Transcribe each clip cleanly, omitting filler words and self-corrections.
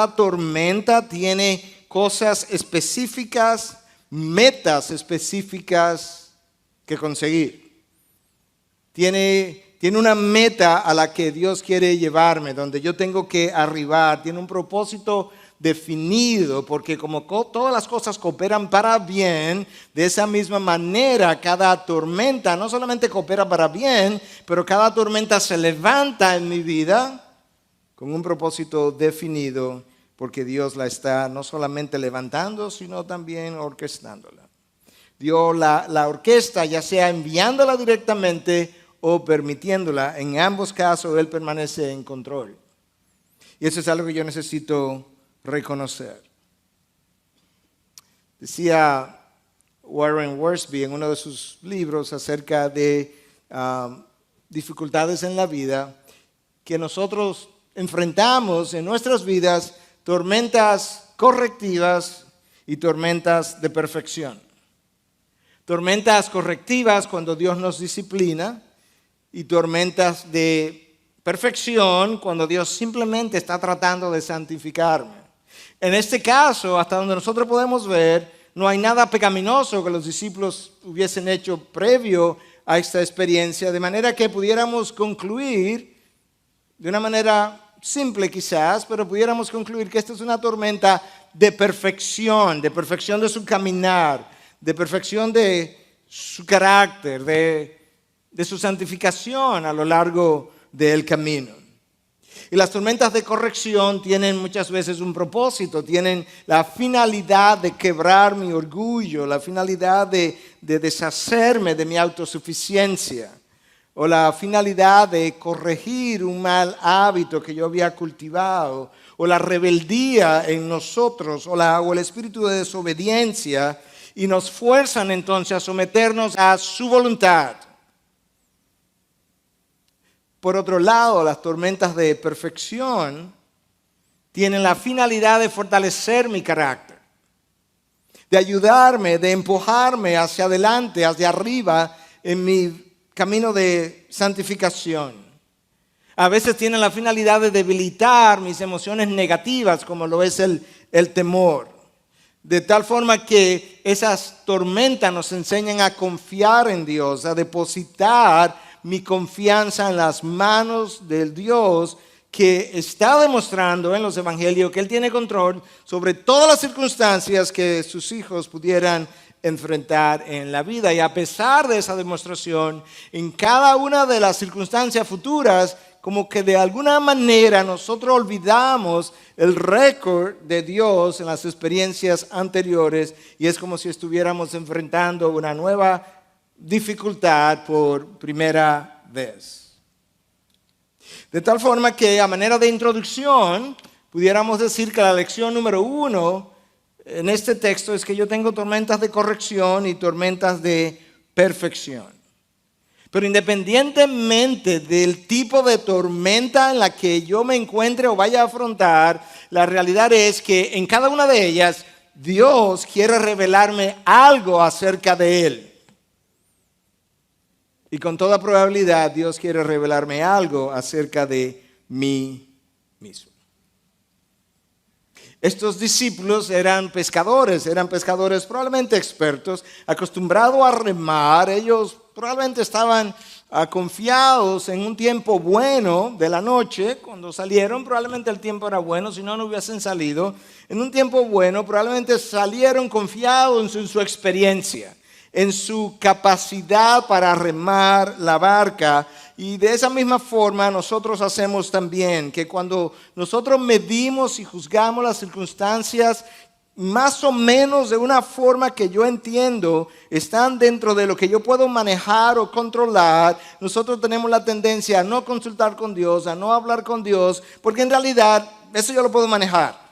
cada tormenta tiene cosas específicas, metas específicas que conseguir. Tiene una meta a la que Dios quiere llevarme, donde yo tengo que arribar. Tiene un propósito definido, porque como todas las cosas cooperan para bien, de esa misma manera cada tormenta no solamente coopera para bien, pero cada tormenta se levanta en mi vida con un propósito definido, porque Dios la está no solamente levantando, sino también orquestándola. Dios la orquesta, ya sea enviándola directamente o permitiéndola. En ambos casos Él permanece en control. Y eso es algo que yo necesito reconocer. Decía Warren Wiersbe en uno de sus libros acerca de dificultades en la vida, que nosotros enfrentamos en nuestras vidas tormentas correctivas y tormentas de perfección. Tormentas correctivas cuando Dios nos disciplina y tormentas de perfección cuando Dios simplemente está tratando de santificarme. En este caso, hasta donde nosotros podemos ver, no hay nada pecaminoso que los discípulos hubiesen hecho previo a esta experiencia, de manera que pudiéramos concluir, de una manera simple quizás, pero pudiéramos concluir que esta es una tormenta de perfección de su caminar, de perfección de su carácter, de su santificación a lo largo del camino. Y las tormentas de corrección tienen muchas veces un propósito, tienen la finalidad de quebrar mi orgullo, la finalidad de deshacerme de mi autosuficiencia, o la finalidad de corregir un mal hábito que yo había cultivado, o la rebeldía en nosotros, o el espíritu de desobediencia, y nos fuerzan entonces a someternos a su voluntad. Por otro lado, las tormentas de perfección tienen la finalidad de fortalecer mi carácter, de ayudarme, de empujarme hacia adelante, hacia arriba en mi camino de santificación. A veces tienen la finalidad de debilitar mis emociones negativas, como lo es el temor. De tal forma que esas tormentas nos enseñan a confiar en Dios, a depositar mi confianza en las manos del Dios que está demostrando en los evangelios que Él tiene control sobre todas las circunstancias que sus hijos pudieran enfrentar en la vida. Y a pesar de esa demostración, en cada una de las circunstancias futuras, como que de alguna manera nosotros olvidamos el récord de Dios en las experiencias anteriores, y es como si estuviéramos enfrentando una nueva dificultad por primera vez. De tal forma que a manera de introducción pudiéramos decir que la lección número 1 en este texto es que yo tengo tormentas de corrección y tormentas de perfección. Pero independientemente del tipo de tormenta en la que yo me encuentre o vaya a afrontar, la realidad es que en cada una de ellas Dios quiere revelarme algo acerca de Él. Y con toda probabilidad Dios quiere revelarme algo acerca de mí mismo. Estos discípulos eran pescadores probablemente expertos, acostumbrados a remar. Ellos probablemente estaban confiados en un tiempo bueno de la noche. Cuando salieron, probablemente el tiempo era bueno, si no, no hubiesen salido. En un tiempo bueno, probablemente salieron confiados en su experiencia, en su capacidad para remar la barca. Y de esa misma forma nosotros hacemos también, que cuando nosotros medimos y juzgamos las circunstancias, más o menos de una forma que yo entiendo, están dentro de lo que yo puedo manejar o controlar, nosotros tenemos la tendencia a no consultar con Dios, a no hablar con Dios, porque en realidad eso yo lo puedo manejar.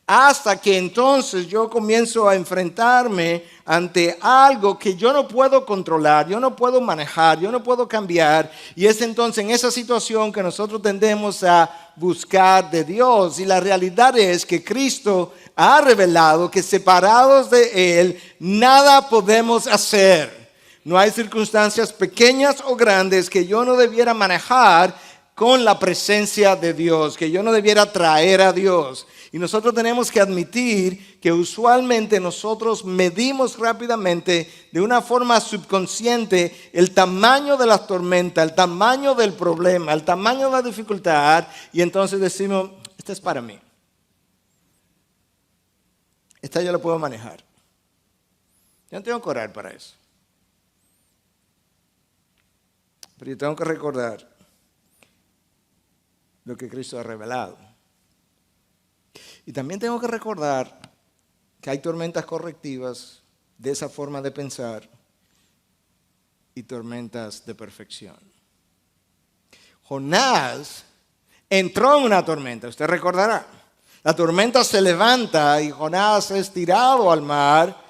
Hasta que entonces yo comienzo a enfrentarme ante algo que yo no puedo controlar, yo no puedo manejar, yo no puedo cambiar. Y es entonces en esa situación que nosotros tendemos a buscar de Dios. Y la realidad es que Cristo ha revelado que separados de Él, nada podemos hacer. No hay circunstancias pequeñas o grandes que yo no debiera manejar con la presencia de Dios, que yo no debiera traer a Dios. Y nosotros tenemos que admitir que usualmente nosotros medimos rápidamente, de una forma subconsciente, el tamaño de la tormenta, el tamaño del problema, el tamaño de la dificultad, y entonces decimos, esta es para mí. Esta yo la puedo manejar. Yo no tengo que orar para eso. Pero yo tengo que recordar lo que Cristo ha revelado. Y también tengo que recordar que hay tormentas correctivas de esa forma de pensar y tormentas de perfección. Jonás entró en una tormenta, usted recordará. La tormenta se levanta y Jonás es tirado al mar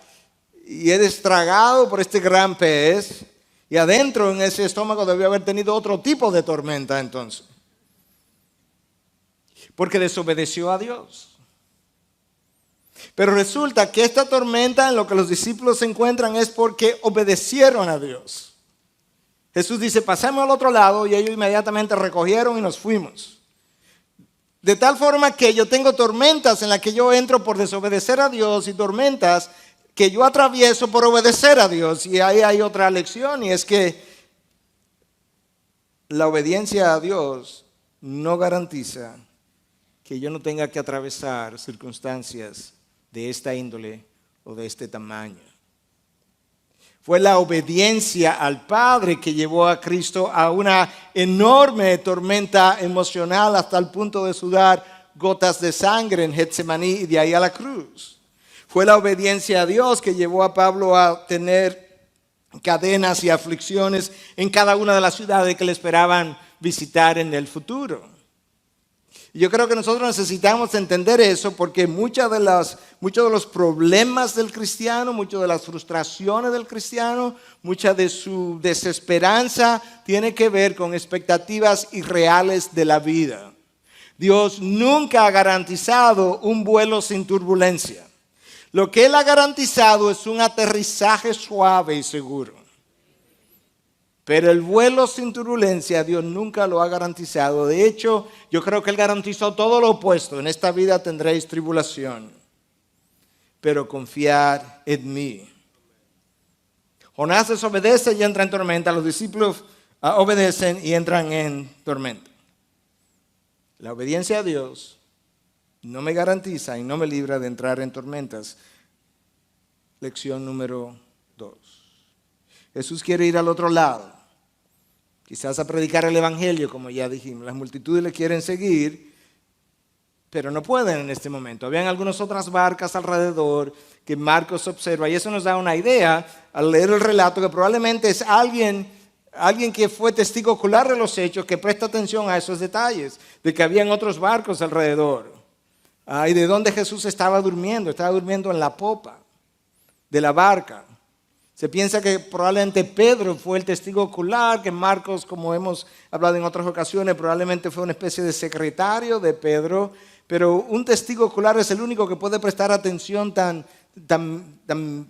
y es estragado por este gran pez. Y adentro en ese estómago debió haber tenido otro tipo de tormenta entonces. Porque desobedeció a Dios. Pero resulta que esta tormenta en lo que los discípulos se encuentran es porque obedecieron a Dios. Jesús dice, pasemos al otro lado, y ellos inmediatamente recogieron y nos fuimos. De tal forma que yo tengo tormentas en las que yo entro por desobedecer a Dios y tormentas que yo atravieso por obedecer a Dios. Y ahí hay otra lección, y es que la obediencia a Dios no garantiza que yo no tenga que atravesar circunstancias de esta índole o de este tamaño. Fue la obediencia al Padre que llevó a Cristo a una enorme tormenta emocional hasta el punto de sudar gotas de sangre en Getsemaní y de ahí a la cruz. Fue la obediencia a Dios que llevó a Pablo a tener cadenas y aflicciones en cada una de las ciudades que le esperaban visitar en el futuro. Y yo creo que nosotros necesitamos entender eso porque muchos de los problemas del cristiano, muchas de las frustraciones del cristiano, mucha de su desesperanza tiene que ver con expectativas irreales de la vida. Dios nunca ha garantizado un vuelo sin turbulencia. Lo que Él ha garantizado es un aterrizaje suave y seguro. Pero el vuelo sin turbulencia Dios nunca lo ha garantizado. De hecho, yo creo que Él garantizó todo lo opuesto. En esta vida tendréis tribulación, pero confiad en mí. Jonás desobedece y entra en tormenta. Los discípulos obedecen y entran en tormenta. La obediencia a Dios no me garantiza y no me libra de entrar en tormentas. Lección número 2. Jesús quiere ir al otro lado, quizás a predicar el evangelio, como ya dijimos. Las multitudes le quieren seguir, pero no pueden en este momento. Habían algunas otras barcas alrededor que Marcos observa, y eso nos da una idea al leer el relato que probablemente es alguien que fue testigo ocular de los hechos, que presta atención a esos detalles, de que habían otros barcos alrededor. Y de dónde Jesús estaba durmiendo en la popa de la barca. Se piensa que probablemente Pedro fue el testigo ocular, que Marcos, como hemos hablado en otras ocasiones, probablemente fue una especie de secretario de Pedro, pero un testigo ocular es el único que puede prestar atención tan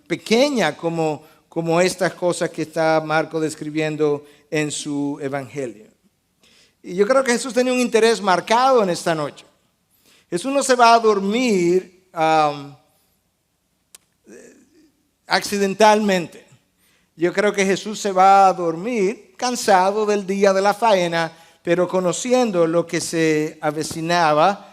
pequeña como estas cosas que está Marcos describiendo en su evangelio. Y yo creo que Jesús tenía un interés marcado en esta noche. Jesús no se va a dormir accidentalmente. Yo creo que Jesús se va a dormir cansado del día de la faena, pero conociendo lo que se avecinaba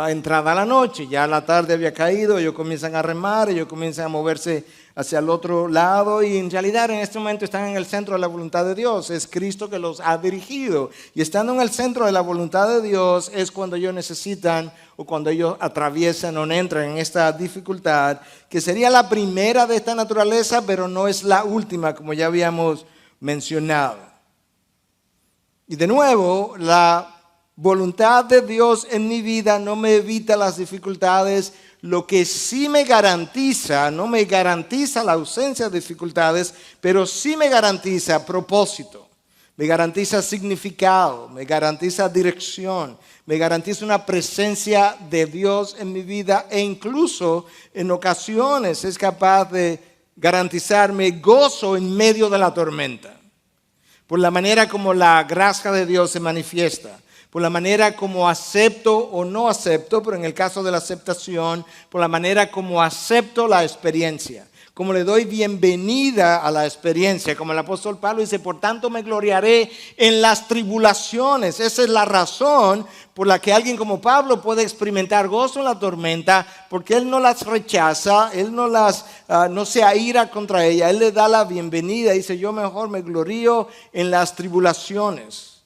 entrada la noche. Ya la tarde había caído, ellos comienzan a remar, ellos comienzan a moverse hacia el otro lado, y en realidad en este momento están en el centro de la voluntad de Dios. Es Cristo que los ha dirigido, y estando en el centro de la voluntad de Dios es cuando ellos necesitan, o cuando ellos atraviesan o entran en esta dificultad, que sería la primera de esta naturaleza, pero no es la última, como ya habíamos mencionado. Y de nuevo, la voluntad de Dios en mi vida no me evita las dificultades. Lo que sí me garantiza, no me garantiza la ausencia de dificultades, pero sí me garantiza propósito, me garantiza significado, me garantiza dirección, me garantiza una presencia de Dios en mi vida, e incluso en ocasiones es capaz de garantizarme gozo en medio de la tormenta. por la manera como la gracia de Dios se manifiesta, por la manera como acepto o no acepto, pero en el caso de la aceptación, por la manera como acepto la experiencia, como le doy bienvenida a la experiencia, como el apóstol Pablo dice, por tanto me gloriaré en las tribulaciones. Esa es la razón por la que alguien como Pablo puede experimentar gozo en la tormenta, porque él no las rechaza, él no se aira contra ella, él le da la bienvenida, dice yo mejor me glorío en las tribulaciones,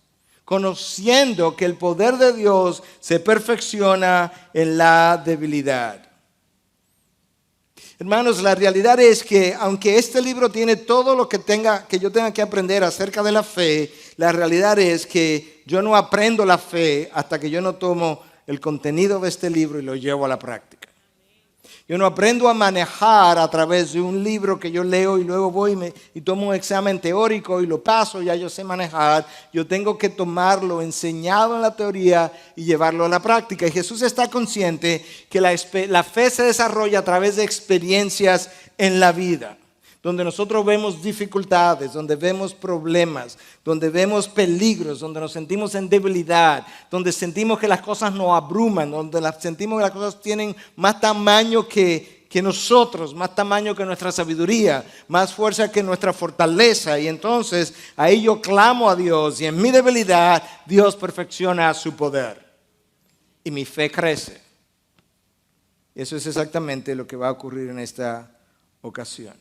conociendo que el poder de Dios se perfecciona en la debilidad. Hermanos, la realidad es que aunque este libro tiene todo lo que yo tenga que aprender acerca de la fe, la realidad es que yo no aprendo la fe hasta que yo no tomo el contenido de este libro y lo llevo a la práctica. Yo no aprendo a manejar a través de un libro que yo leo y luego voy y tomo un examen teórico y lo paso, ya yo sé manejar. Yo tengo que tomarlo enseñado en la teoría y llevarlo a la práctica. Y Jesús está consciente que la fe se desarrolla a través de experiencias en la vida, donde nosotros vemos dificultades, donde vemos problemas, donde vemos peligros, donde nos sentimos en debilidad, donde sentimos que las cosas nos abruman, donde sentimos que las cosas tienen más tamaño que nosotros, más tamaño que nuestra sabiduría, más fuerza que nuestra fortaleza. Y entonces ahí yo clamo a Dios y en mi debilidad Dios perfecciona su poder y mi fe crece. Y eso es exactamente lo que va a ocurrir en esta ocasión.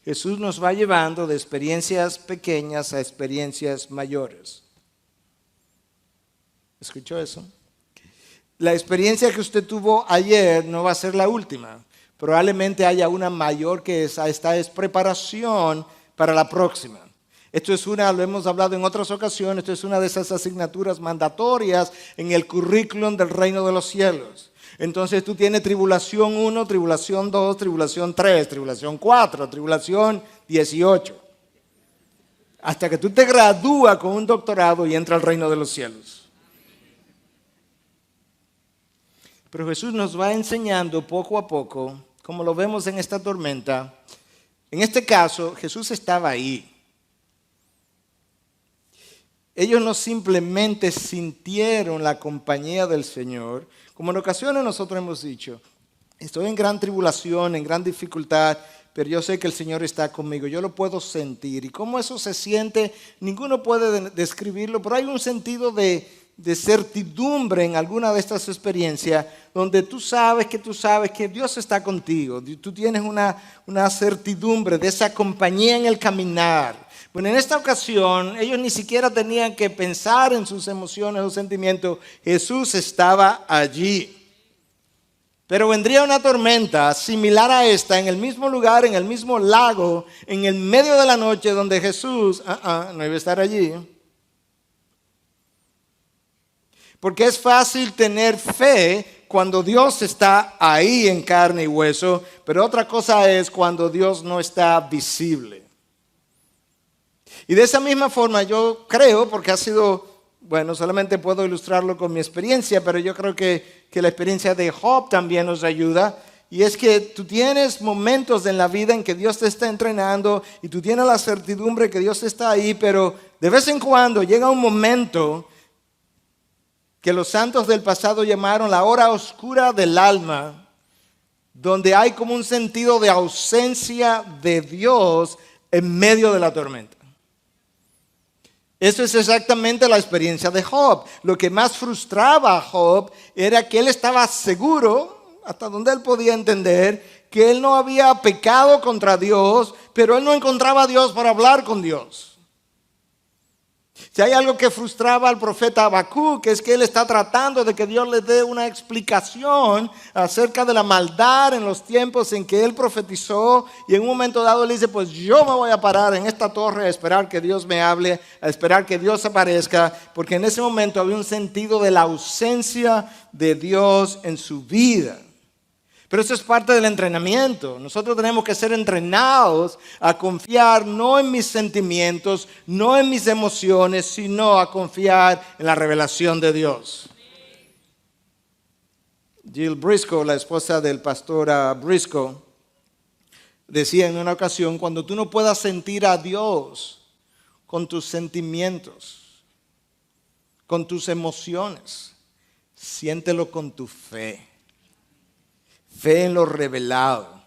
Jesús nos va llevando de experiencias pequeñas a experiencias mayores. ¿Escuchó eso? La experiencia que usted tuvo ayer no va a ser la última. Probablemente haya una mayor que esa. Esta es preparación para la próxima. Lo hemos hablado en otras ocasiones, esto es una de esas asignaturas mandatorias en el currículum del reino de los cielos. Entonces tú tienes tribulación 1, tribulación 2, tribulación 3, tribulación 4, tribulación 18. Hasta que tú te gradúas con un doctorado y entras al reino de los cielos. Pero Jesús nos va enseñando poco a poco, como lo vemos en esta tormenta. En este caso, Jesús estaba ahí. Ellos no simplemente sintieron la compañía del Señor, como en ocasiones nosotros hemos dicho, estoy en gran tribulación, en gran dificultad, pero yo sé que el Señor está conmigo, yo lo puedo sentir. Y cómo eso se siente, ninguno puede describirlo, pero hay un sentido de certidumbre en alguna de estas experiencias, donde tú sabes que Dios está contigo, tú tienes una certidumbre de esa compañía en el caminar. Bueno, en esta ocasión ellos ni siquiera tenían que pensar en sus emociones o sentimientos. Jesús estaba allí. Pero vendría una tormenta similar a esta en el mismo lugar, en el mismo lago, en el medio de la noche donde Jesús no iba a estar allí. Porque es fácil tener fe cuando Dios está ahí en carne y hueso, pero otra cosa es cuando Dios no está visible. Y de esa misma forma yo creo, porque ha sido, solamente puedo ilustrarlo con mi experiencia, pero yo creo que la experiencia de Job también nos ayuda. Y es que tú tienes momentos en la vida en que Dios te está entrenando y tú tienes la certidumbre que Dios está ahí, pero de vez en cuando llega un momento que los santos del pasado llamaron la hora oscura del alma, donde hay como un sentido de ausencia de Dios en medio de la tormenta. Eso es exactamente la experiencia de Job. Lo que más frustraba a Job era que él estaba seguro, hasta donde él podía entender, que él no había pecado contra Dios, pero él no encontraba a Dios para hablar con Dios. Si hay algo que frustraba al profeta Habacuc, que es que él está tratando de que Dios le dé una explicación acerca de la maldad en los tiempos en que él profetizó, y en un momento dado él dice, pues yo me voy a parar en esta torre a esperar que Dios me hable, a esperar que Dios aparezca, porque en ese momento había un sentido de la ausencia de Dios en su vida. Pero eso es parte del entrenamiento. Nosotros tenemos que ser entrenados a confiar no en mis sentimientos, no en mis emociones, sino a confiar en la revelación de Dios. Jill Briscoe, la esposa del pastor Briscoe, decía en una ocasión, cuando tú no puedas sentir a Dios con tus sentimientos, con tus emociones. Siéntelo con tu fe. Fe en lo revelado.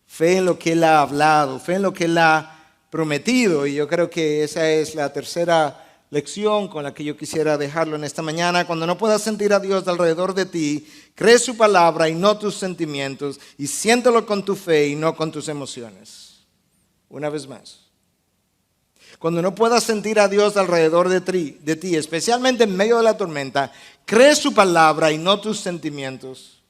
Fe en lo que Él ha hablado. Fe en lo que Él ha prometido. Y yo creo que esa es la tercera lección con la que yo quisiera dejarlo en esta mañana. Cuando no puedas sentir a Dios alrededor de ti, cree su palabra y no tus sentimientos, y siéntelo con tu fe y no con tus emociones. Una vez más. Cuando no puedas sentir a Dios alrededor de ti, especialmente en medio de la tormenta, cree su palabra y no tus sentimientos,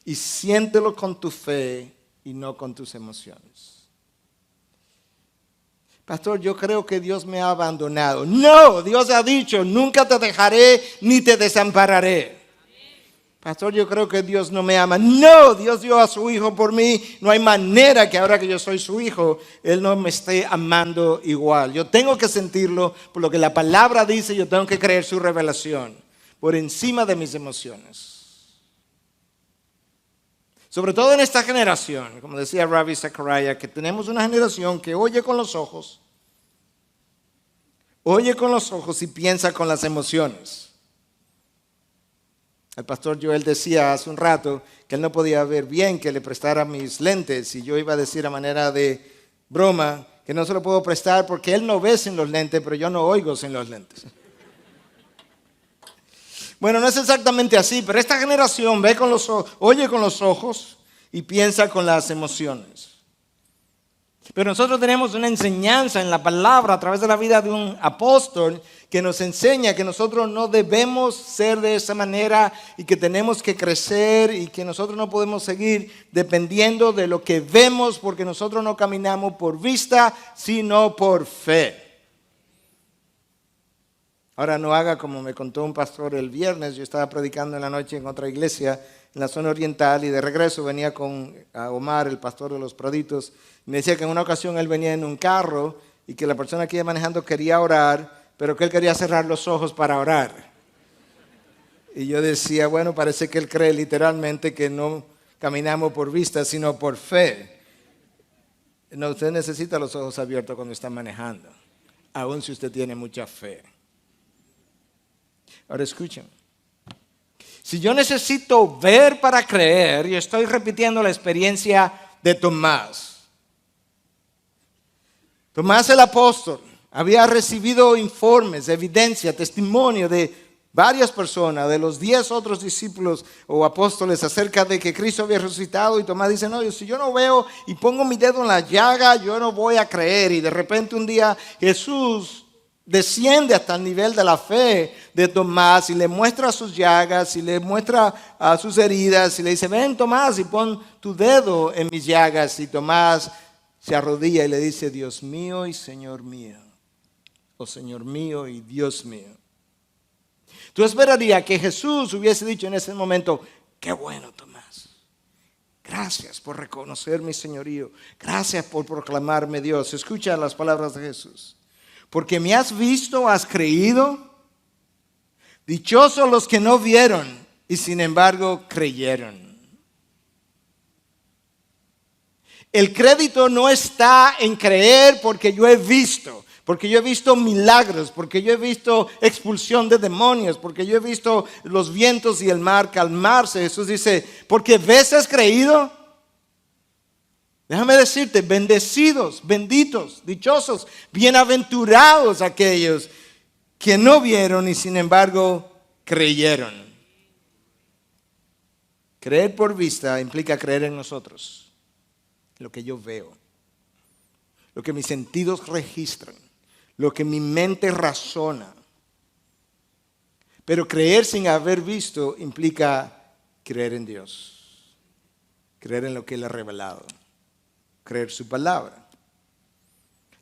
y siéntelo con tu fe y no con tus emociones. Pastor, yo creo que Dios me ha abandonado. No, Dios ha dicho, nunca te dejaré ni te desampararé. Pastor, yo creo que Dios no me ama. No, Dios dio a su Hijo por mí. No hay manera que ahora que yo soy su Hijo, Él no me esté amando igual. Yo tengo que sentirlo por lo que la palabra dice. Yo tengo que creer su revelación por encima de mis emociones. Sobre todo en esta generación, como decía Ravi Zachariah, que tenemos una generación que oye con los ojos y piensa con las emociones. El pastor Joel decía hace un rato que él no podía ver bien que le prestara mis lentes, y yo iba a decir a manera de broma que no se lo puedo prestar porque él no ve sin los lentes, pero yo no oigo sin los lentes. Bueno, no es exactamente así, pero esta generación oye con los ojos y piensa con las emociones. Pero nosotros tenemos una enseñanza en la palabra a través de la vida de un apóstol que nos enseña que nosotros no debemos ser de esa manera y que tenemos que crecer y que nosotros no podemos seguir dependiendo de lo que vemos, porque nosotros no caminamos por vista, sino por fe. Ahora no haga como me contó un pastor el viernes. Yo estaba predicando en la noche en otra iglesia en la zona oriental, y de regreso venía con Omar, el pastor de los Praditos. Me decía que en una ocasión él venía en un carro y que la persona que iba manejando quería orar, pero que él quería cerrar los ojos para orar. Y yo decía, bueno, parece que él cree literalmente que no caminamos por vista, sino por fe. No, usted necesita los ojos abiertos cuando está manejando, aun si usted tiene mucha fe. Ahora escuchen. Si yo necesito ver para creer, y estoy repitiendo la experiencia de Tomás. Tomás el apóstol había recibido informes, evidencia, testimonio de varias personas, de los 10 otros discípulos o apóstoles, acerca de que Cristo había resucitado, y Tomás dice, no, si yo no veo y pongo mi dedo en la llaga, yo no voy a creer. Y de repente un día Jesús desciende hasta el nivel de la fe de Tomás y le muestra sus llagas y le muestra sus heridas y le dice, ven Tomás y pon tu dedo en mis llagas. Y Tomás se arrodilla y le dice, Dios mío y Señor mío, o Señor mío y Dios mío. Tú esperarías que Jesús hubiese dicho en ese momento, qué bueno Tomás, gracias por reconocer mi señorío, gracias por proclamarme Dios. Escucha las palabras de Jesús. Porque me has visto, has creído. Dichosos los que no vieron y sin embargo creyeron. El crédito no está en creer porque yo he visto milagros, porque yo he visto expulsión de demonios, porque yo he visto los vientos y el mar calmarse. Jesús dice, porque ves, has creído. Déjame decirte, bendecidos, benditos, dichosos, bienaventurados aquellos que no vieron y sin embargo creyeron. Creer por vista implica creer en nosotros, lo que yo veo, lo que mis sentidos registran, lo que mi mente razona. Pero creer sin haber visto implica creer en Dios, creer en lo que Él ha revelado. Creer su palabra.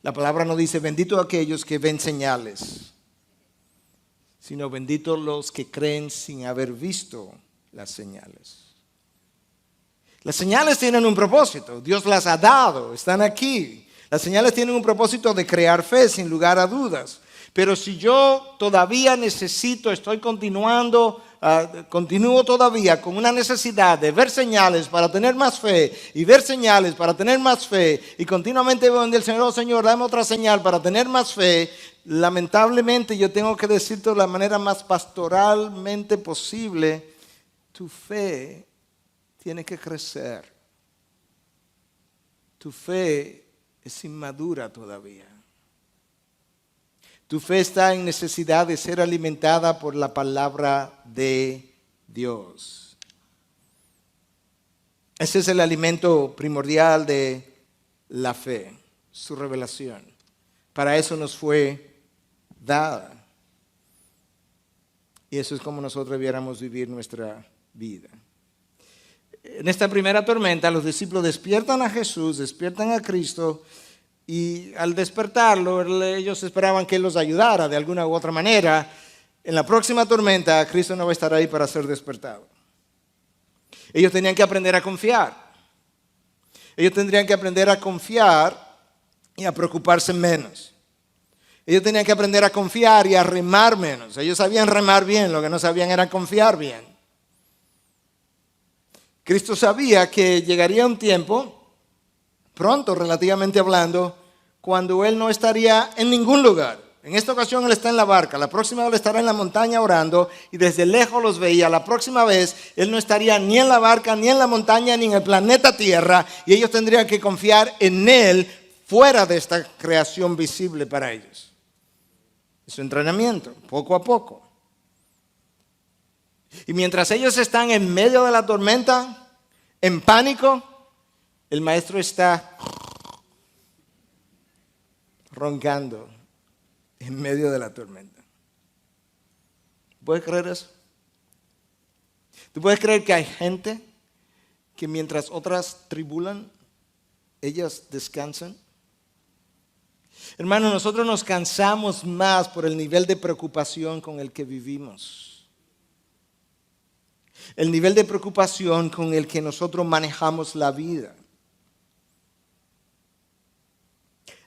La palabra no dice bendito aquellos que ven señales, sino benditos los que creen sin haber visto las señales. Las señales tienen un propósito, Dios las ha dado, están aquí. Las señales tienen un propósito de crear fe, sin lugar a dudas. Pero si yo todavía estoy continuando continúo todavía con una necesidad de ver señales para tener más fe y ver señales para tener más fe y continuamente voy donde el Señor, oh Señor, dame otra señal para tener más fe, lamentablemente yo tengo que decirte de la manera más pastoralmente posible, tu fe tiene que crecer. Tu fe es inmadura todavía. Tu fe está en necesidad de ser alimentada por la palabra de Dios. Ese es el alimento primordial de la fe, su revelación. Para eso nos fue dada. Y eso es como nosotros debiéramos vivir nuestra vida. En esta primera tormenta, los discípulos despiertan a Jesús, despiertan a Cristo. Y al despertarlo, ellos esperaban que Él los ayudara de alguna u otra manera. En la próxima tormenta, Cristo no va a estar ahí para ser despertado. Ellos tenían que aprender a confiar. Ellos tendrían que aprender a confiar y a preocuparse menos. Ellos tenían que aprender a confiar y a remar menos. Ellos sabían remar bien, lo que no sabían era confiar bien. Cristo sabía que llegaría un tiempo, pronto relativamente hablando, cuando Él no estaría en ningún lugar. En esta ocasión Él está en la barca, la próxima Él estará en la montaña orando y desde lejos los veía. La próxima vez Él no estaría ni en la barca, ni en la montaña, ni en el planeta Tierra y ellos tendrían que confiar en Él fuera de esta creación visible para ellos. Es su entrenamiento, poco a poco. Y mientras ellos están en medio de la tormenta, en pánico, el maestro está roncando en medio de la tormenta. ¿Puedes creer eso? ¿Tú puedes creer que hay gente que mientras otras tribulan, ellas descansan? Hermano, nosotros nos cansamos más por el nivel de preocupación con el que vivimos. El nivel de preocupación con el que nosotros manejamos la vida.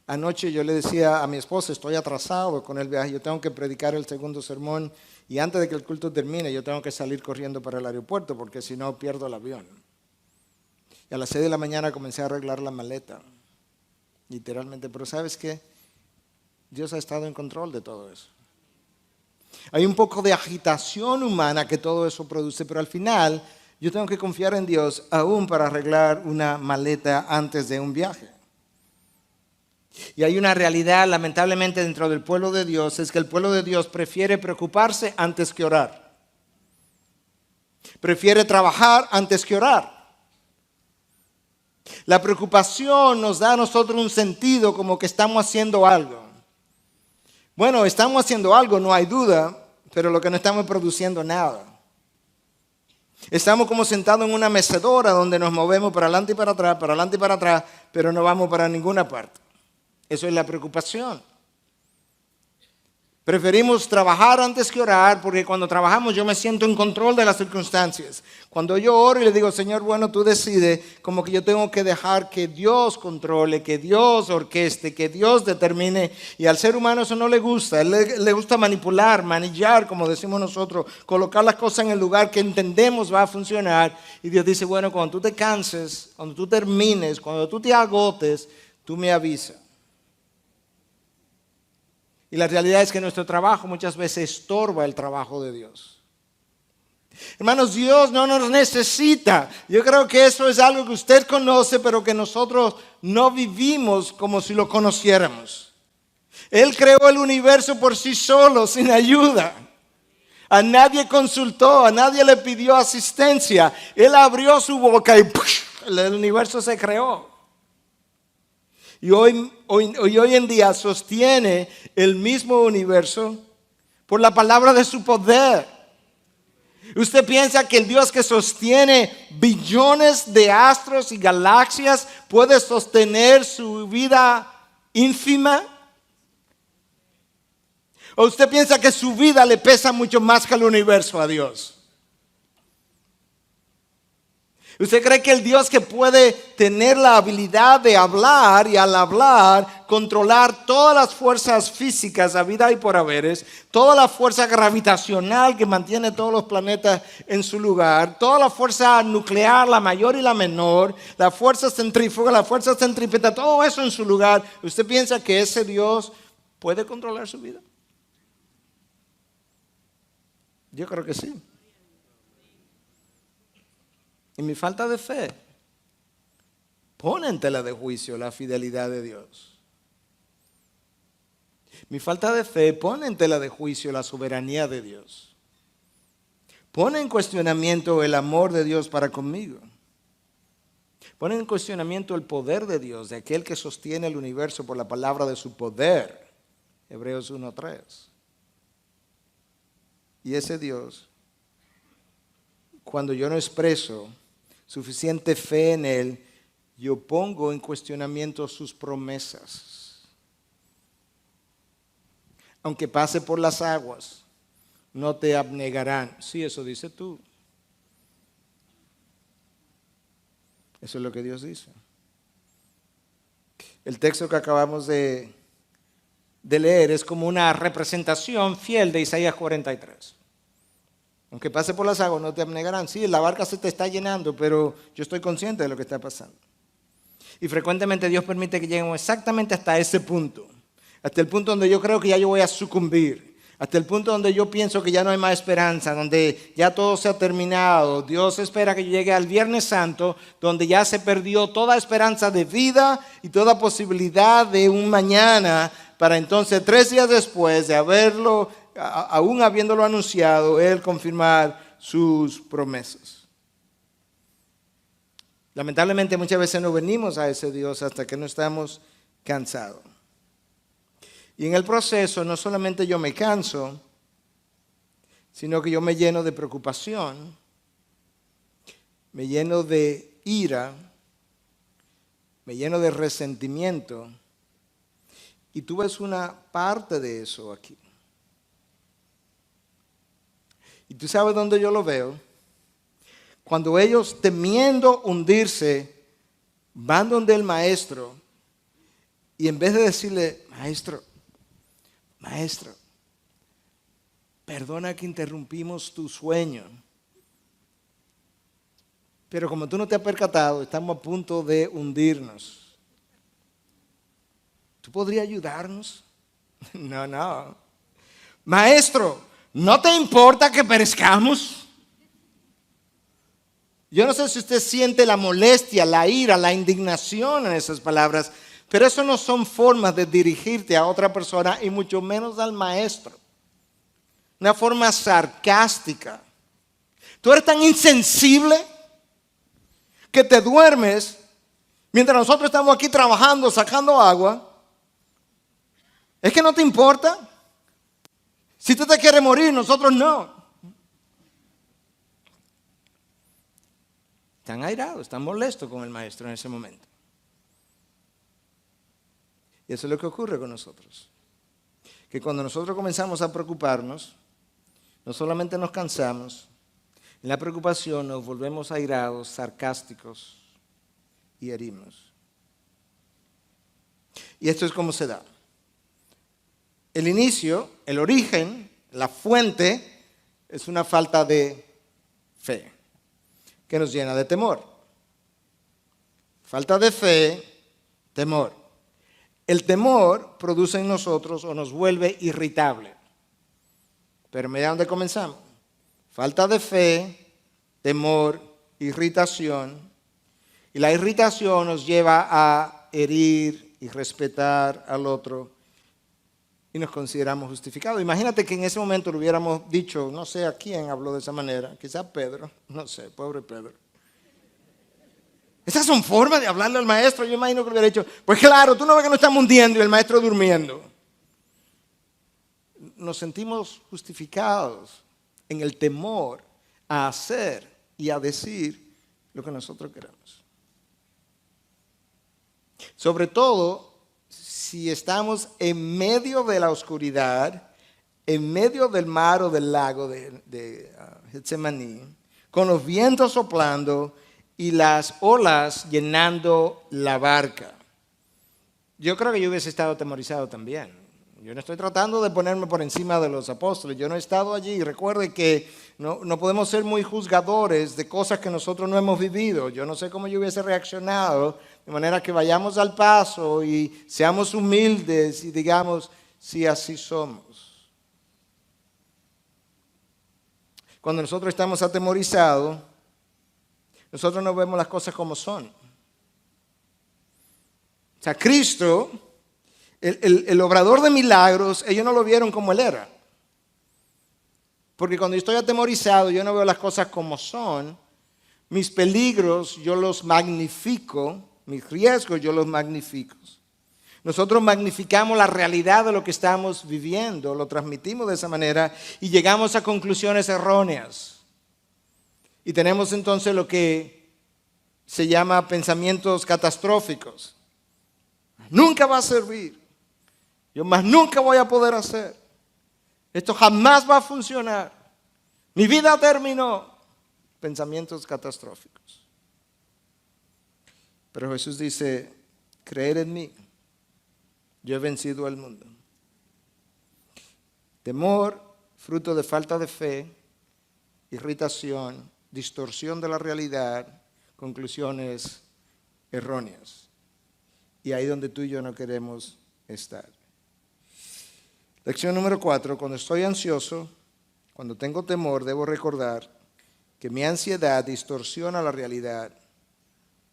Anoche yo le decía a mi esposa, estoy atrasado con el viaje, yo tengo que predicar el segundo sermón y antes de que el culto termine yo tengo que salir corriendo para el aeropuerto porque si no pierdo el avión. Y a las 6 de la mañana comencé a arreglar la maleta, literalmente, pero ¿sabes qué? Dios ha estado en control de todo eso. Hay un poco de agitación humana que todo eso produce, pero al final yo tengo que confiar en Dios aún para arreglar una maleta antes de un viaje. Y hay una realidad lamentablemente dentro del pueblo de Dios, es que el pueblo de Dios prefiere preocuparse antes que orar. Prefiere trabajar antes que orar. La preocupación nos da a nosotros un sentido como que estamos haciendo algo. Bueno, estamos haciendo algo, no hay duda, pero lo que no estamos produciendo nada. Estamos como sentados en una mecedora donde nos movemos para adelante y para atrás, pero no vamos para ninguna parte. Eso es la preocupación. Preferimos trabajar antes que orar porque cuando trabajamos yo me siento en control de las circunstancias. Cuando yo oro y le digo, Señor, bueno, tú decides, como que yo tengo que dejar que Dios controle, que Dios orqueste, que Dios determine. Y al ser humano eso no le gusta. Él le gusta manipular, manillar, como decimos nosotros, colocar las cosas en el lugar que entendemos va a funcionar. Y Dios dice, bueno, cuando tú te canses, cuando tú termines, cuando tú te agotes, tú me avisas. Y la realidad es que nuestro trabajo muchas veces estorba el trabajo de Dios. Hermanos, Dios no nos necesita. Yo creo que eso es algo que usted conoce, pero que nosotros no vivimos como si lo conociéramos. Él creó el universo por sí solo, sin ayuda. A nadie consultó, a nadie le pidió asistencia. Él abrió su boca y ¡push! El universo se creó. Y hoy en día sostiene el mismo universo por la palabra de su poder. ¿Usted piensa que el Dios que sostiene billones de astros y galaxias puede sostener su vida ínfima? ¿O usted piensa que su vida le pesa mucho más que el universo a Dios? ¿Usted cree que el Dios que puede tener la habilidad de hablar y al hablar controlar todas las fuerzas físicas, a vida y por haberes, toda la fuerza gravitacional que mantiene todos los planetas en su lugar, toda la fuerza nuclear, la mayor y la menor, la fuerza centrífuga, la fuerza centrípeta, todo eso en su lugar. ¿Usted piensa que ese Dios puede controlar su vida? Yo creo que sí. Y mi falta de fe pone en tela de juicio la fidelidad de Dios. Mi falta de fe pone en tela de juicio la soberanía de Dios. Pone en cuestionamiento el amor de Dios para conmigo. Pone en cuestionamiento el poder de Dios, de aquel que sostiene el universo por la palabra de su poder. Hebreos 1:3. Y ese Dios, cuando yo no expreso suficiente fe en Él, yo pongo en cuestionamiento sus promesas. Aunque pase por las aguas, no te abnegarán. Sí, eso dice tú. Eso es lo que Dios dice. El texto que acabamos de leer es como una representación fiel de Isaías 43. Aunque pase por las aguas, no te abnegarán. Sí, la barca se te está llenando, pero yo estoy consciente de lo que está pasando. Y frecuentemente Dios permite que lleguemos exactamente hasta ese punto. Hasta el punto donde yo creo que ya yo voy a sucumbir. Hasta el punto donde yo pienso que ya no hay más esperanza, donde ya todo se ha terminado. Dios espera que yo llegue al Viernes Santo, donde ya se perdió toda esperanza de vida y toda posibilidad de un mañana, para entonces 3 días después de haberlo, aún habiéndolo anunciado, Él confirmar sus promesas. Lamentablemente muchas veces no venimos a ese Dios hasta que no estamos cansados. Y en el proceso no solamente yo me canso, sino que yo me lleno de preocupación, me lleno de ira, me lleno de resentimiento. Y tú ves una parte de eso aquí. ¿Y tú sabes dónde yo lo veo? Cuando ellos, temiendo hundirse, van donde el maestro y en vez de decirle, maestro, perdona que interrumpimos tu sueño, pero como tú no te has percatado, estamos a punto de hundirnos. ¿Tú podrías ayudarnos? No. Maestro, ¿no te importa que perezcamos? Yo no sé si usted siente la molestia, la ira, la indignación en esas palabras, pero eso no son formas de dirigirte a otra persona y mucho menos al maestro. Una forma sarcástica. Tú eres tan insensible que te duermes mientras nosotros estamos aquí trabajando, sacando agua. ¿Es que no te importa? Si tú te quieres morir, nosotros no. Están airados, están molestos con el maestro en ese momento. Y eso es lo que ocurre con nosotros. Que cuando nosotros comenzamos a preocuparnos, no solamente nos cansamos, en la preocupación nos volvemos airados, sarcásticos y herimos. Y esto es como se da. El inicio, el origen, la fuente, es una falta de fe que nos llena de temor. Falta de fe, temor. El temor produce en nosotros o nos vuelve irritable. Pero mira dónde comenzamos. Falta de fe, temor, irritación. Y la irritación nos lleva a herir y respetar al otro y nos consideramos justificados. Imagínate que en ese momento le hubiéramos dicho, no sé a quién habló de esa manera, quizás Pedro, no sé, pobre Pedro. Esas son formas de hablarle al maestro. Yo imagino que le hubiera dicho, pues claro, tú no ves que nos estamos hundiendo y el maestro durmiendo. Nos sentimos justificados en el temor a hacer y a decir lo que nosotros queremos. Sobre todo si estamos en medio de la oscuridad, en medio del mar o del lago de Getsemaní, con los vientos soplando y las olas llenando la barca. yo creo que yo hubiese estado atemorizado también. Yo no estoy tratando de ponerme por encima de los apóstoles. Yo no he estado allí. Recuerde que no podemos ser muy juzgadores de cosas que nosotros no hemos vivido. Yo no sé cómo yo hubiese reaccionado, de manera que vayamos al paso y seamos humildes y digamos, si así somos. Cuando nosotros estamos atemorizados, nosotros no vemos las cosas como son. O sea, Cristo, el obrador de milagros, ellos no lo vieron como Él era. Porque cuando yo estoy atemorizado, yo no veo las cosas como son. Mis peligros, yo los magnifico. Mis riesgos, yo los magnifico. Nosotros magnificamos la realidad de lo que estamos viviendo, lo transmitimos de esa manera y llegamos a conclusiones erróneas. Y tenemos entonces lo que se llama pensamientos catastróficos. Nunca va a servir. Yo más nunca voy a poder hacer. Esto jamás va a funcionar. Mi vida terminó. Pensamientos catastróficos. Pero Jesús dice, creer en mí. Yo he vencido al mundo. Temor, fruto de falta de fe, irritación, distorsión de la realidad, conclusiones erróneas. Y ahí donde tú y yo no queremos estar. Lección número 4, cuando estoy ansioso, cuando tengo temor, debo recordar que mi ansiedad distorsiona la realidad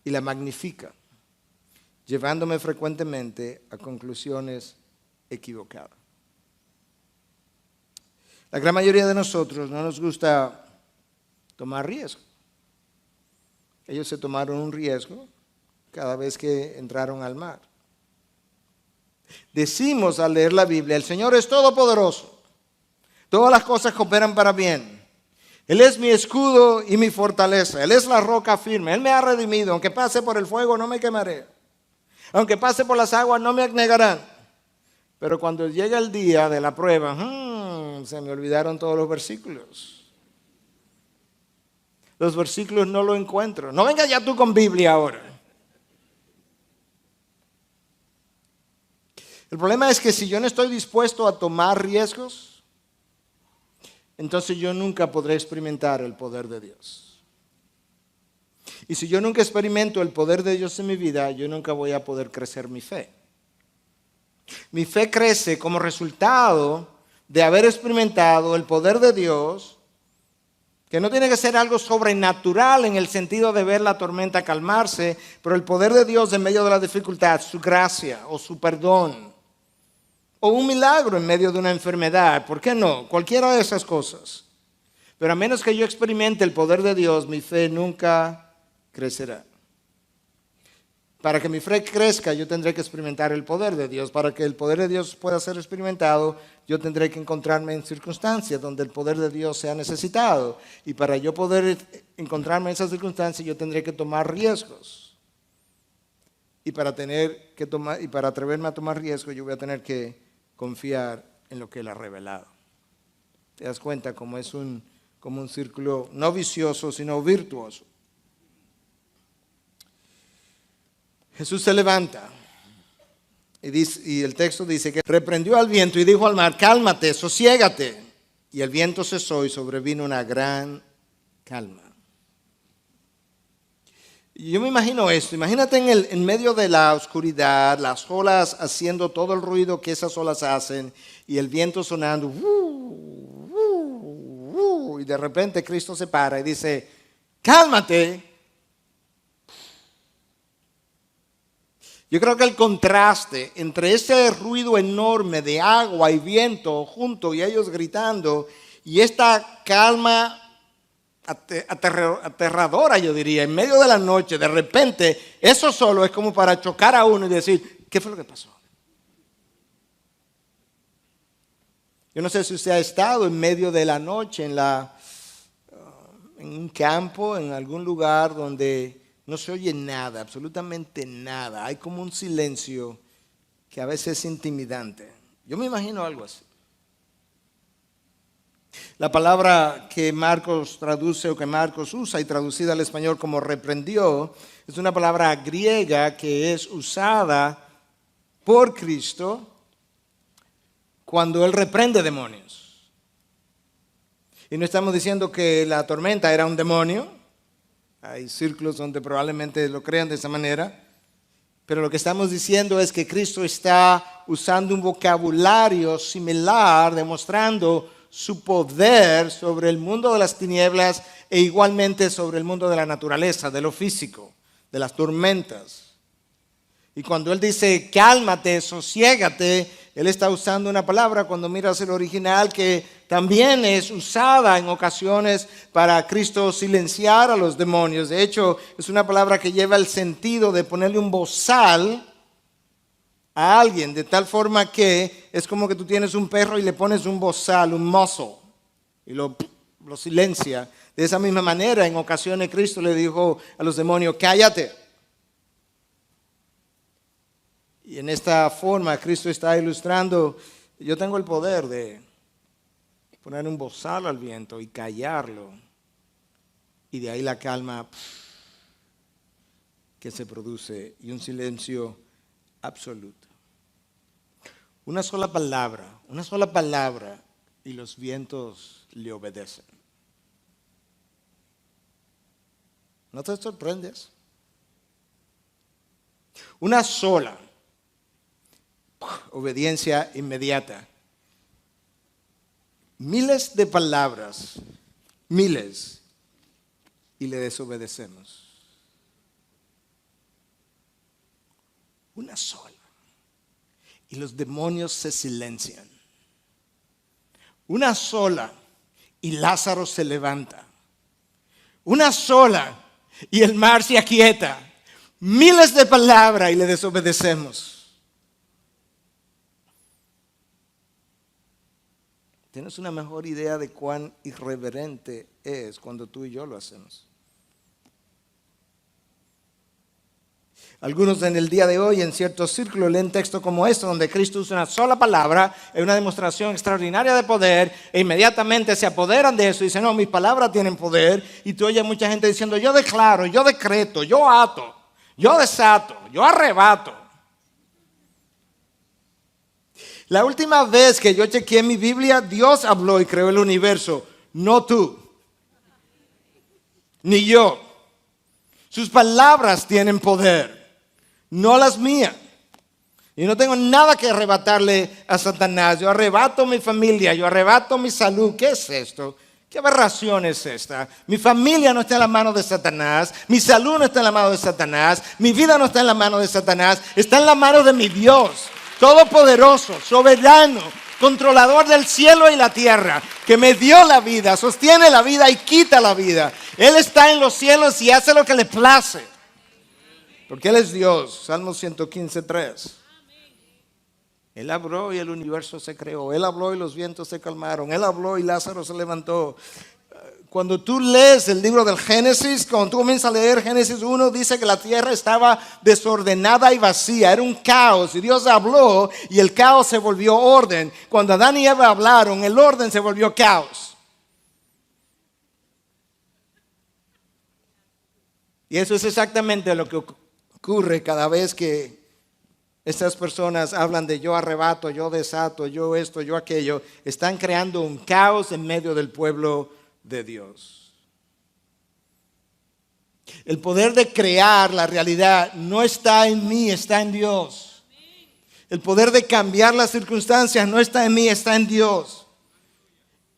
y la magnifica, llevándome frecuentemente a conclusiones equivocadas. La gran mayoría de nosotros no nos gusta tomar riesgo. Ellos se tomaron un riesgo cada vez que entraron al mar. Decimos al leer la Biblia, el Señor es todopoderoso. Todas las cosas cooperan para bien. Él es mi escudo y mi fortaleza. Él es la roca firme. Él me ha redimido. Aunque pase por el fuego, no me quemaré. Aunque pase por las aguas, no me anegarán. Pero cuando llega el día de la prueba, se me olvidaron todos los versículos. Los versículos no los encuentro. No vengas ya tú con Biblia ahora. El problema es que si yo no estoy dispuesto a tomar riesgos, entonces yo nunca podré experimentar el poder de Dios. Y si yo nunca experimento el poder de Dios en mi vida, yo nunca voy a poder crecer mi fe. Mi fe crece como resultado de haber experimentado el poder de Dios, que no tiene que ser algo sobrenatural en el sentido de ver la tormenta calmarse, pero el poder de Dios en medio de la dificultad, su gracia o su perdón, o un milagro en medio de una enfermedad, ¿por qué no? Cualquiera de esas cosas. Pero a menos que yo experimente el poder de Dios, mi fe nunca crecerá. Para que mi fe crezca, yo tendré que experimentar el poder de Dios. Para que el poder de Dios pueda ser experimentado, yo tendré que encontrarme en circunstancias donde el poder de Dios sea necesitado. Y para yo poder encontrarme en esas circunstancias, yo tendré que tomar riesgos. Y para atreverme a tomar riesgos, yo voy a tener que confiar en lo que Él ha revelado. ¿Te das cuenta cómo es como un círculo no vicioso, sino virtuoso? Jesús se levanta y el texto dice que reprendió al viento y dijo al mar, cálmate, sosiégate. Y el viento cesó y sobrevino una gran calma. Y yo me imagino esto, imagínate en medio de la oscuridad, las olas haciendo todo el ruido que esas olas hacen y el viento sonando, y de repente Cristo se para y dice, cálmate. Yo creo que el contraste entre ese ruido enorme de agua y viento junto y ellos gritando y esta calma aterradora, yo diría, en medio de la noche, de repente, eso solo es como para chocar a uno y decir, ¿qué fue lo que pasó? Yo no sé si usted ha estado en medio de la noche en un campo, en algún lugar donde no se oye nada, absolutamente nada. Hay como un silencio que a veces es intimidante. Yo me imagino algo así. La palabra que Marcos traduce o que Marcos usa y traducida al español como reprendió es una palabra griega que es usada por Cristo cuando Él reprende demonios. Y no estamos diciendo que la tormenta era un demonio. Hay círculos donde probablemente lo crean de esa manera. Pero lo que estamos diciendo es que Cristo está usando un vocabulario similar, demostrando su poder sobre el mundo de las tinieblas e igualmente sobre el mundo de la naturaleza, de lo físico, de las tormentas. Y cuando Él dice, cálmate, sosiégate, Él está usando una palabra, cuando miras el original, que también es usada en ocasiones para Cristo silenciar a los demonios. De hecho, es una palabra que lleva el sentido de ponerle un bozal a alguien, de tal forma que es como que tú tienes un perro y le pones un bozal, un muzzle, y lo silencia. De esa misma manera, en ocasiones Cristo le dijo a los demonios, cállate. Y en esta forma Cristo está ilustrando, yo tengo el poder de poner un bozal al viento y callarlo. Y de ahí la calma que se produce y un silencio absoluto. Una sola palabra y los vientos le obedecen. ¿No te sorprendes? Una sola obediencia inmediata. Miles de palabras, miles, y le desobedecemos. Una sola. Y los demonios se silencian. Una sola, y Lázaro se levanta. Una sola, y el mar se aquieta. Miles de palabras y le desobedecemos. ¿Tienes una mejor idea de cuán irreverente es cuando tú y yo lo hacemos? Algunos en el día de hoy en ciertos círculos leen textos como este donde Cristo usa una sola palabra en una demostración extraordinaria de poder e inmediatamente se apoderan de eso y dicen, no, mis palabras tienen poder. Y tú oyes mucha gente diciendo, yo declaro, yo decreto, yo ato, yo desato, yo arrebato. La última vez que yo chequeé mi Biblia, Dios habló y creó el universo, no tú, ni yo. Sus palabras tienen poder, no las mías. Y no tengo nada que arrebatarle a Satanás. Yo arrebato mi familia, yo arrebato mi salud. ¿Qué es esto? ¿Qué aberración es esta? Mi familia no está en la mano de Satanás, mi salud no está en la mano de Satanás, mi vida no está en la mano de Satanás, está en la mano de mi Dios. Todopoderoso, soberano, controlador del cielo y la tierra, que me dio la vida, sostiene la vida y quita la vida. Él está en los cielos y hace lo que le place. Porque Él es Dios. Salmo 115:3. Él habló y el universo se creó. Él habló y los vientos se calmaron. Él habló y Lázaro se levantó. Cuando tú lees el libro del Génesis, cuando tú comienzas a leer Génesis 1, dice que la tierra estaba desordenada y vacía, era un caos. Y Dios habló y el caos se volvió orden. Cuando Adán y Eva hablaron, el orden se volvió caos. Y eso es exactamente lo que ocurre cada vez que estas personas hablan de yo arrebato, yo desato, yo esto, yo aquello. Están creando un caos en medio del pueblo de Dios. El poder de crear la realidad no está en mí, está en Dios. El poder de cambiar las circunstancias no está en mí, está en Dios.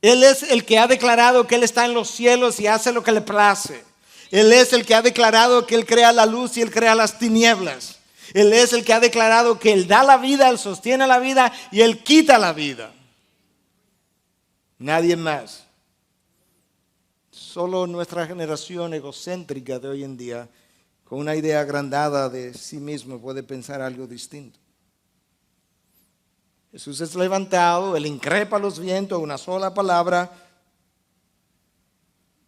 Él es el que ha declarado que Él está en los cielos y hace lo que le place. Él es el que ha declarado que Él crea la luz y Él crea las tinieblas. Él es el que ha declarado que Él da la vida, Él sostiene la vida y Él quita la vida. Nadie más. Solo nuestra generación egocéntrica de hoy en día, con una idea agrandada de sí mismo, puede pensar algo distinto. Jesús es levantado, Él increpa los vientos, una sola palabra.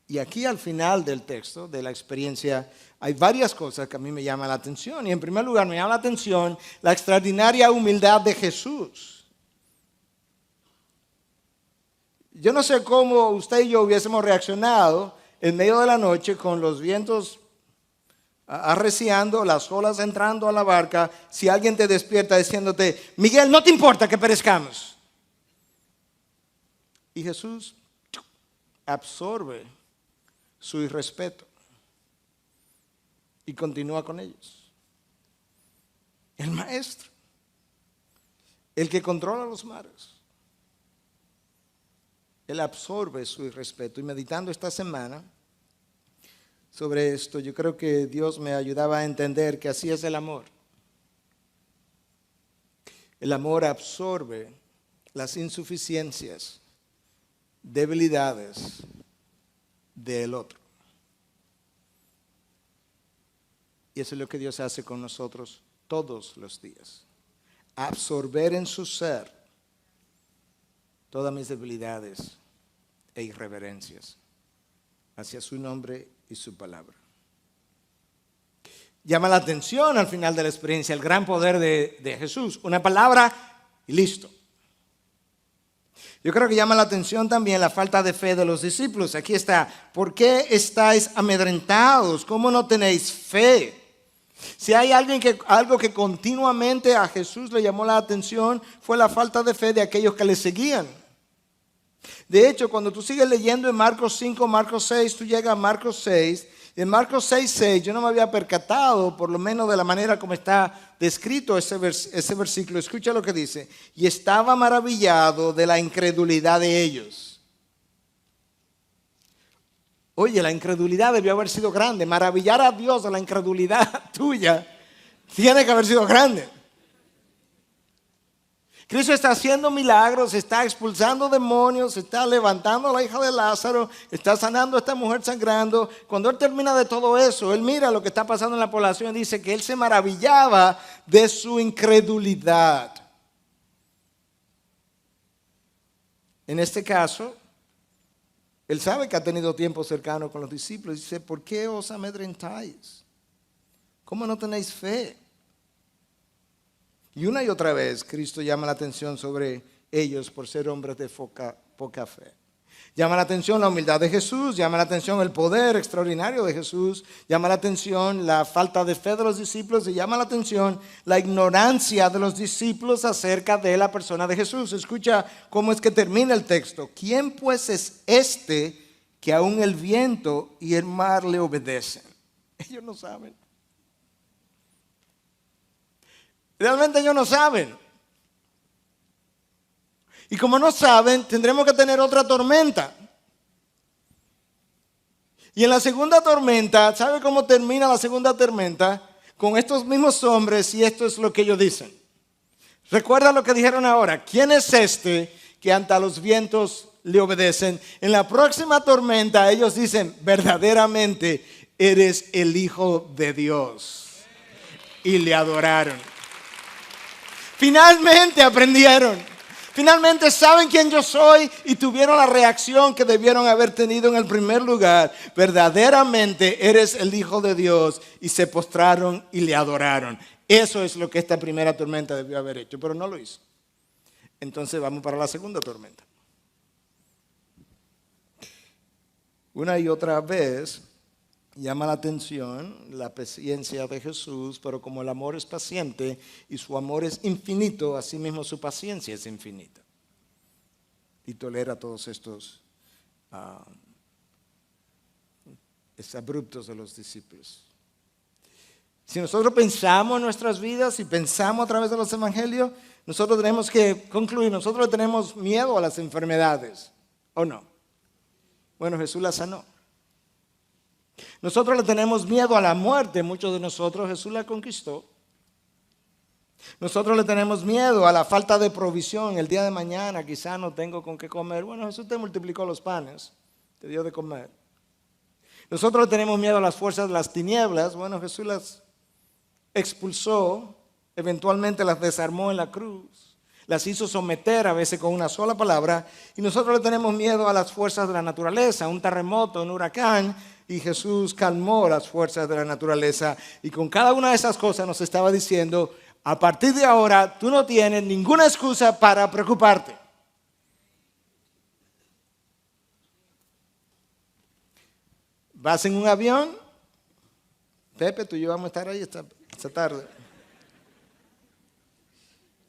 Y aquí al final del texto, de la experiencia, hay varias cosas que a mí me llaman la atención. Y en primer lugar me llama la atención la extraordinaria humildad de Jesús. Yo no sé cómo usted y yo hubiésemos reaccionado en medio de la noche con los vientos arreciando, las olas entrando a la barca, si alguien te despierta diciéndote, Miguel, no te importa que perezcamos. Y Jesús absorbe su irrespeto y continúa con ellos. El maestro, el que controla los mares, él absorbe su irrespeto. Y meditando esta semana sobre esto, yo creo que Dios me ayudaba a entender que así es el amor. El amor absorbe las insuficiencias, debilidades del otro. Y eso es lo que Dios hace con nosotros todos los días. Absorber en su ser todas mis debilidades e irreverencias hacia su nombre y su palabra. Llama la atención al final de la experiencia el gran poder de Jesús. Una palabra y listo. Yo creo que llama la atención también la falta de fe de los discípulos. Aquí está, ¿por qué estáis amedrentados? ¿Cómo no tenéis fe? Si hay algo que continuamente a Jesús le llamó la atención, fue la falta de fe de aquellos que le seguían. De hecho, cuando tú sigues leyendo en Marcos 5, Marcos 6, tú llegas a Marcos 6, y en Marcos 6, 6, yo no me había percatado, por lo menos de la manera como está descrito ese versículo. Escucha lo que dice, y estaba maravillado de la incredulidad de ellos. Oye, la incredulidad debió haber sido grande. Maravillar a Dios de la incredulidad tuya tiene que haber sido grande. Cristo está haciendo milagros, está expulsando demonios, está levantando a la hija de Lázaro, está sanando a esta mujer sangrando. Cuando Él termina de todo eso, Él mira lo que está pasando en la población y dice que Él se maravillaba de su incredulidad. En este caso, Él sabe que ha tenido tiempo cercano con los discípulos y dice, ¿por qué os amedrentáis? ¿Cómo no tenéis fe? Y una y otra vez Cristo llama la atención sobre ellos por ser hombres de poca fe. Llama la atención la humildad de Jesús, llama la atención el poder extraordinario de Jesús, llama la atención la falta de fe de los discípulos y llama la atención la ignorancia de los discípulos acerca de la persona de Jesús. Escucha cómo es que termina el texto. ¿Quién pues es este que aún el viento y el mar le obedecen? Ellos no saben. Realmente ellos no saben. Y como no saben, tendremos que tener otra tormenta. Y en la segunda tormenta, ¿sabe cómo termina la segunda tormenta? Con estos mismos hombres y esto es lo que ellos dicen. Recuerda lo que dijeron ahora. ¿Quién es este que ante los vientos le obedecen? En la próxima tormenta ellos dicen, verdaderamente eres el Hijo de Dios. Y le adoraron. Finalmente aprendieron. Finalmente saben quién yo soy y tuvieron la reacción que debieron haber tenido en el primer lugar. Verdaderamente eres el Hijo de Dios y se postraron y le adoraron. Eso es lo que esta primera tormenta debió haber hecho, pero no lo hizo. Entonces vamos para la segunda tormenta. Una y otra vez llama la atención la paciencia de Jesús, pero como el amor es paciente y su amor es infinito, así mismo su paciencia es infinita. Y tolera todos estos abruptos de los discípulos. Si nosotros pensamos en nuestras vidas y pensamos a través de los evangelios, nosotros tenemos que concluir, nosotros tenemos miedo a las enfermedades, ¿o no? Bueno, Jesús la sanó. Nosotros le tenemos miedo a la muerte, muchos de nosotros, Jesús la conquistó. Nosotros le tenemos miedo a la falta de provisión. El día de mañana quizá no tengo con qué comer. Bueno, Jesús te multiplicó los panes, te dio de comer. Nosotros le tenemos miedo a las fuerzas de las tinieblas. Bueno, Jesús las expulsó, eventualmente las desarmó en la cruz. Las hizo someter a veces con una sola palabra. Y nosotros le tenemos miedo a las fuerzas de la naturaleza, un terremoto, un huracán. Y Jesús calmó las fuerzas de la naturaleza. Y con cada una de esas cosas nos estaba diciendo, a partir de ahora tú no tienes ninguna excusa para preocuparte. Vas en un avión, Pepe, tú y yo vamos a estar ahí esta tarde.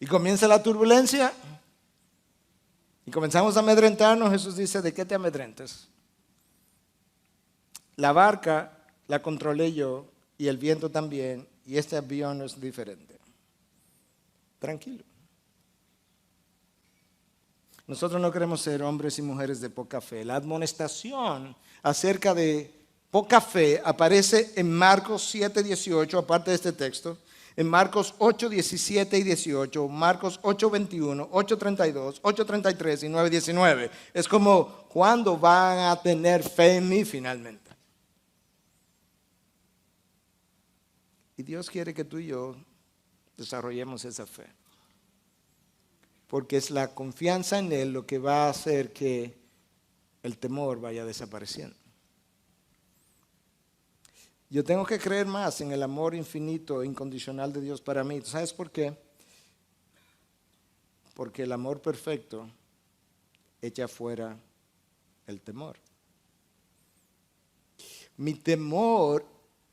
Y comienza la turbulencia. Y comenzamos a amedrentarnos. Jesús dice, ¿de qué te amedrentas? La barca la controlé yo y el viento también. Y este avión no es diferente. Tranquilo. Nosotros no queremos ser hombres y mujeres de poca fe. La admonestación acerca de poca fe aparece en Marcos 7:18, aparte de este texto, en Marcos 8:17 y 18, Marcos 8:21, 8:32, 8:33 y 9:19. Es como, ¿cuándo van a tener fe en mí finalmente? Y Dios quiere que tú y yo desarrollemos esa fe. Porque es la confianza en Él lo que va a hacer que el temor vaya desapareciendo. Yo tengo que creer más en el amor infinito e incondicional de Dios para mí. ¿Sabes por qué? Porque el amor perfecto echa fuera el temor. Mi temor,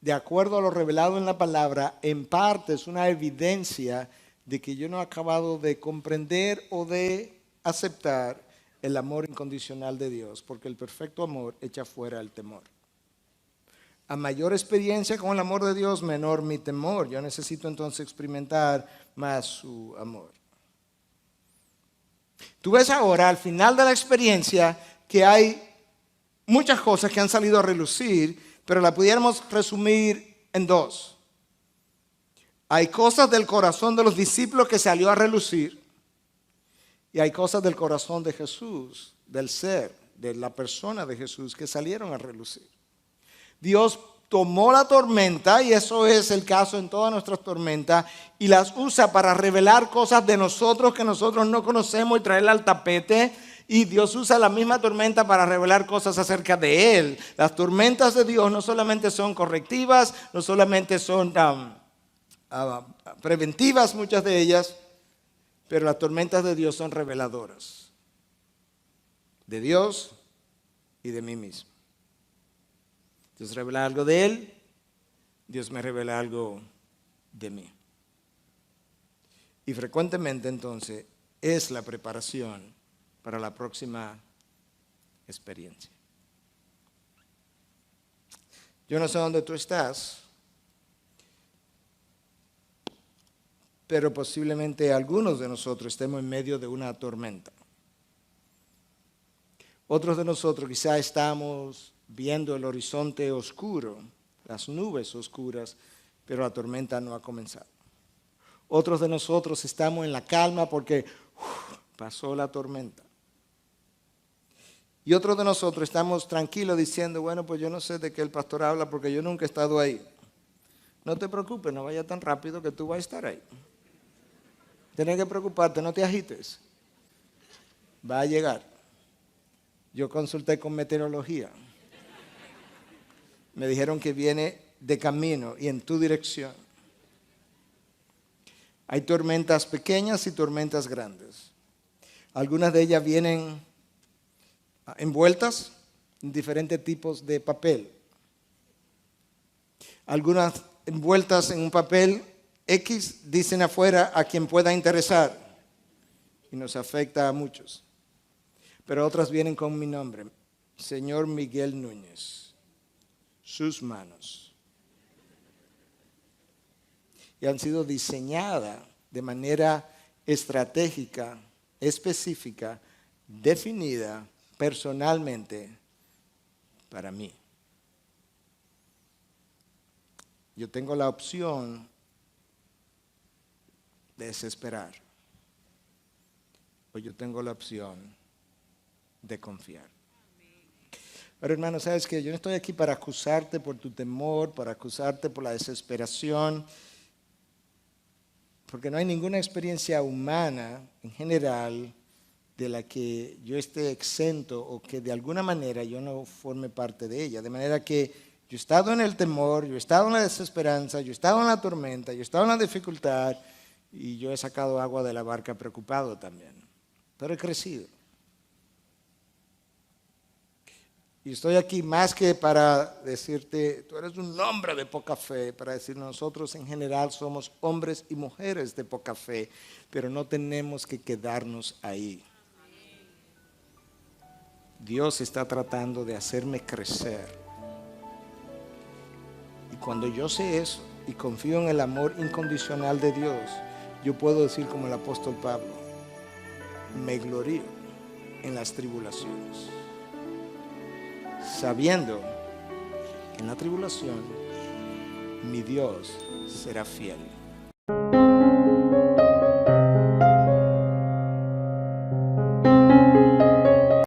de acuerdo a lo revelado en la palabra, en parte es una evidencia de que yo no he acabado de comprender o de aceptar el amor incondicional de Dios, porque el perfecto amor echa fuera el temor. A mayor experiencia con el amor de Dios, menor mi temor. Yo necesito entonces experimentar más su amor. Tú ves ahora, al final de la experiencia, que hay muchas cosas que han salido a relucir, pero la pudiéramos resumir en dos. Hay cosas del corazón de los discípulos que salió a relucir, y hay cosas del corazón de Jesús, del ser, de la persona de Jesús, que salieron a relucir. Dios tomó la tormenta, y eso es el caso en todas nuestras tormentas, y las usa para revelar cosas de nosotros que nosotros no conocemos y traerla al tapete. Y Dios usa la misma tormenta para revelar cosas acerca de Él. Las tormentas de Dios no solamente son correctivas, no solamente son preventivas, muchas de ellas, pero las tormentas de Dios son reveladoras de Dios y de mí mismo. Dios revela algo de Él, Dios me revela algo de mí. Y frecuentemente entonces es la preparación para la próxima experiencia. Yo no sé dónde tú estás, pero posiblemente algunos de nosotros estemos en medio de una tormenta. Otros de nosotros quizá estamos viendo el horizonte oscuro, las nubes oscuras, pero la tormenta no ha comenzado. Otros de nosotros estamos en la calma porque pasó la tormenta. Y otros de nosotros estamos tranquilos diciendo, bueno, pues yo no sé de qué el pastor habla porque yo nunca he estado ahí. No te preocupes, no vaya tan rápido que tú vas a estar ahí. Tienes que preocuparte, no te agites. Va a llegar. Yo consulté con meteorología. Me dijeron que viene de camino y en tu dirección. Hay tormentas pequeñas y tormentas grandes. Algunas de ellas vienen envueltas en diferentes tipos de papel. Algunas envueltas en un papel X, dicen afuera, a quien pueda interesar, y nos afecta a muchos. Pero otras vienen con mi nombre, Señor Miguel Núñez, sus manos. Y han sido diseñadas de manera estratégica, específica, definida personalmente para mí. Yo tengo la opción de desesperar, o yo tengo la opción de confiar. Pero hermano, sabes que yo no estoy aquí para acusarte por tu temor, para acusarte por la desesperación, porque no hay ninguna experiencia humana en general de la que yo esté exento o que de alguna manera yo no forme parte de ella. De manera que yo he estado en el temor, yo he estado en la desesperanza, yo he estado en la tormenta, yo he estado en la dificultad y yo he sacado agua de la barca preocupado también. Pero he crecido. Y estoy aquí más que para decirte, tú eres un hombre de poca fe, para decir nosotros en general somos hombres y mujeres de poca fe, pero no tenemos que quedarnos ahí. Dios está tratando de hacerme crecer. Y cuando yo sé eso y confío en el amor incondicional de Dios, yo puedo decir como el apóstol Pablo, me glorío en las tribulaciones, sabiendo que en la tribulación mi Dios será fiel.